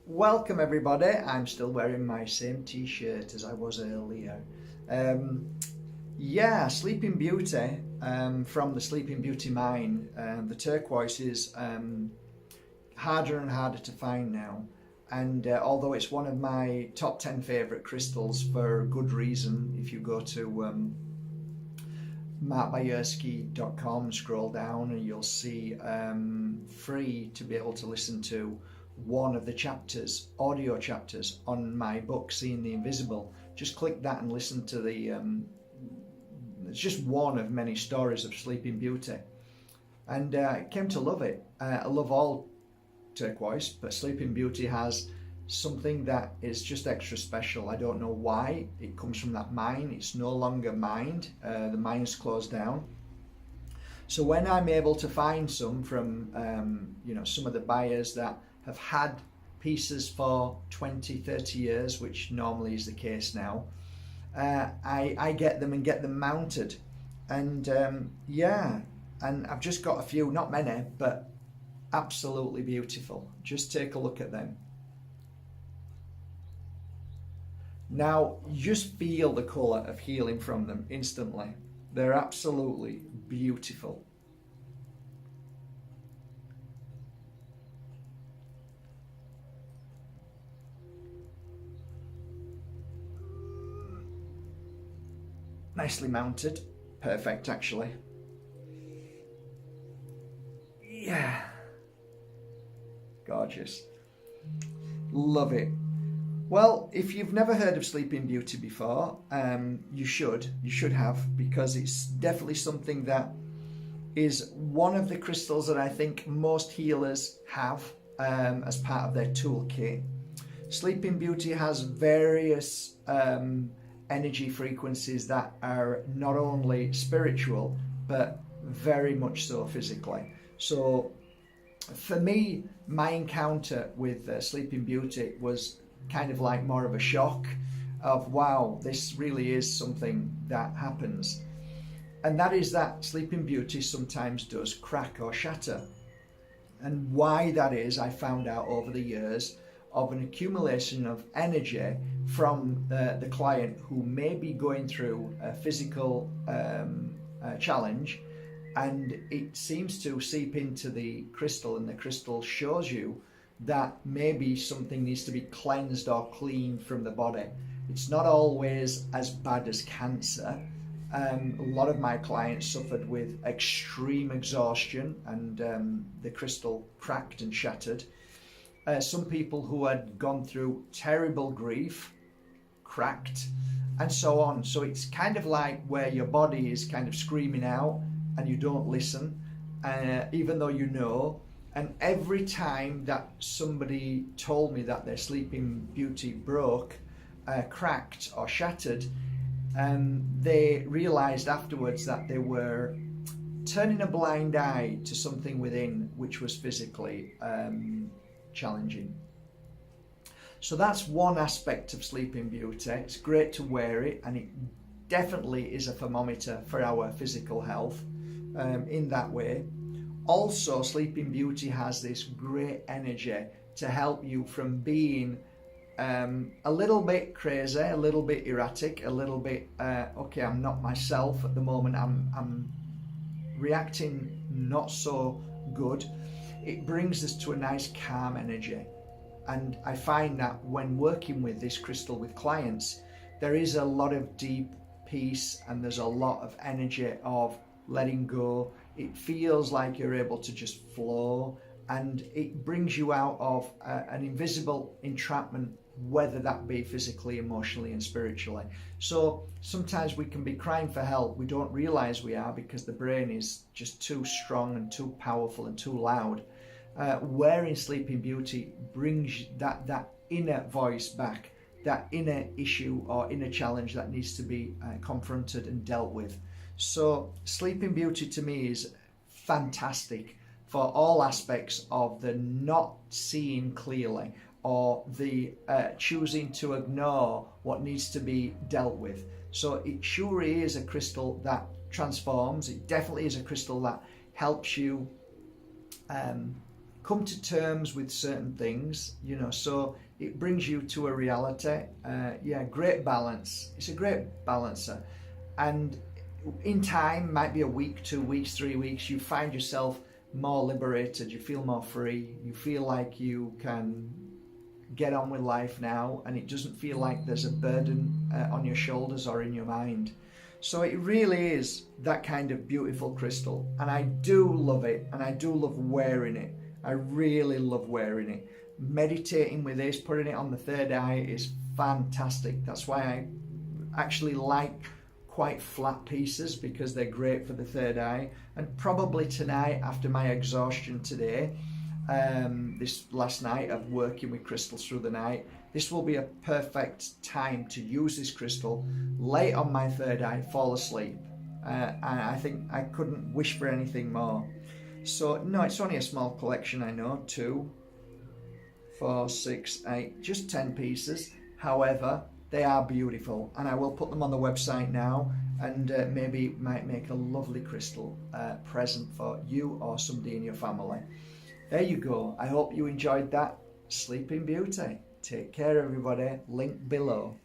Welcome everybody. I'm still wearing my same t-shirt as I was earlier. Sleeping Beauty from the Sleeping Beauty mine. The turquoise is harder and harder to find now, and although it's one of my top 10 favourite crystals for good reason, if you go to Bajerski.com, scroll down and you'll see free to be able to listen to one of the chapters, audio chapters on my book Seeing the Invisible. Just click that and listen to the it's just one of many stories of Sleeping Beauty, and I came to love it. I love all turquoise, but Sleeping Beauty has something that is just extra special. I don't know why. It comes from that mine. It's no longer mined. The mine's closed down. So when I'm able to find some from some of the buyers that have had pieces for 20-30 years, which normally is the case now, I get them and get them mounted, and and I've just got a few, not many, but absolutely beautiful. Just take a look at them. Now just feel the colour of healing from them instantly. They're absolutely beautiful. Nicely mounted. Perfect, actually. Yeah. Gorgeous. Love it. Well, if you've never heard of Sleeping Beauty before, you should have, because it's definitely something that is one of the crystals that I think most healers have as part of their toolkit. Sleeping Beauty has various energy frequencies that are not only spiritual but very much so physically. So for me, my encounter with Sleeping Beauty was kind of like more of a shock of, wow, this really is something that happens. And that is that Sleeping Beauty sometimes does crack or shatter. And why that is, I found out over the years of an accumulation of energy from the client who may be going through a physical challenge, and it seems to seep into the crystal, and the crystal shows you that maybe something needs to be cleansed or cleaned from the body. It's not always as bad as cancer. A lot of my clients suffered with extreme exhaustion, and the crystal cracked and shattered. Some people who had gone through terrible grief, cracked, and so on. So it's kind of like where your body is kind of screaming out and you don't listen, even though you know. And every time that somebody told me that their Sleeping Beauty broke, cracked or shattered, they realized afterwards that they were turning a blind eye to something within which was physically challenging. So that's one aspect of Sleeping Beauty. It's great to wear it, and it definitely is a thermometer for our physical health in that way. Also, Sleeping Beauty has this great energy to help you from being a little bit crazy, a little bit erratic, a little bit okay, I'm not myself at the moment, I'm reacting not so good. It brings us to a nice calm energy. And I find that when working with this crystal with clients, there is a lot of deep peace, and there's a lot of energy of letting go. It feels like you're able to just flow, and it brings you out of an invisible entrapment, whether that be physically, emotionally and spiritually. So sometimes we can be crying for help. We don't realize we are, because the brain is just too strong and too powerful and too loud. Wearing Sleeping Beauty brings that inner voice back, that inner issue or inner challenge that needs to be confronted and dealt with. So Sleeping Beauty to me is fantastic for all aspects of the not seeing clearly, or the choosing to ignore what needs to be dealt with. So it sure is a crystal that transforms. It definitely is a crystal that helps you come to terms with certain things, you know, so it brings you to a reality. Yeah, great balance. It's a great balancer. And in time, might be a week, 2 weeks, 3 weeks, you find yourself more liberated, you feel more free, you feel like you can get on with life now, and it doesn't feel like there's a burden on your shoulders or in your mind. So it really is that kind of beautiful crystal, and I do love it, and I do love wearing it. I really love wearing it. Meditating with this, putting it on the third eye is fantastic. That's why I actually like quite flat pieces, because they're great for the third eye. And probably tonight, after my exhaustion today, this last night of working with crystals through the night, this will be a perfect time to use this crystal, lay it on my third eye, fall asleep. And I think I couldn't wish for anything more. So no, it's only a small collection, I know, 2, 4, 6, 8, just 10 pieces. However, they are beautiful, and I will put them on the website now, and maybe might make a lovely crystal present for you or somebody in your family. There you go. I hope you enjoyed that. Sleeping Beauty. Take care, everybody. Link below.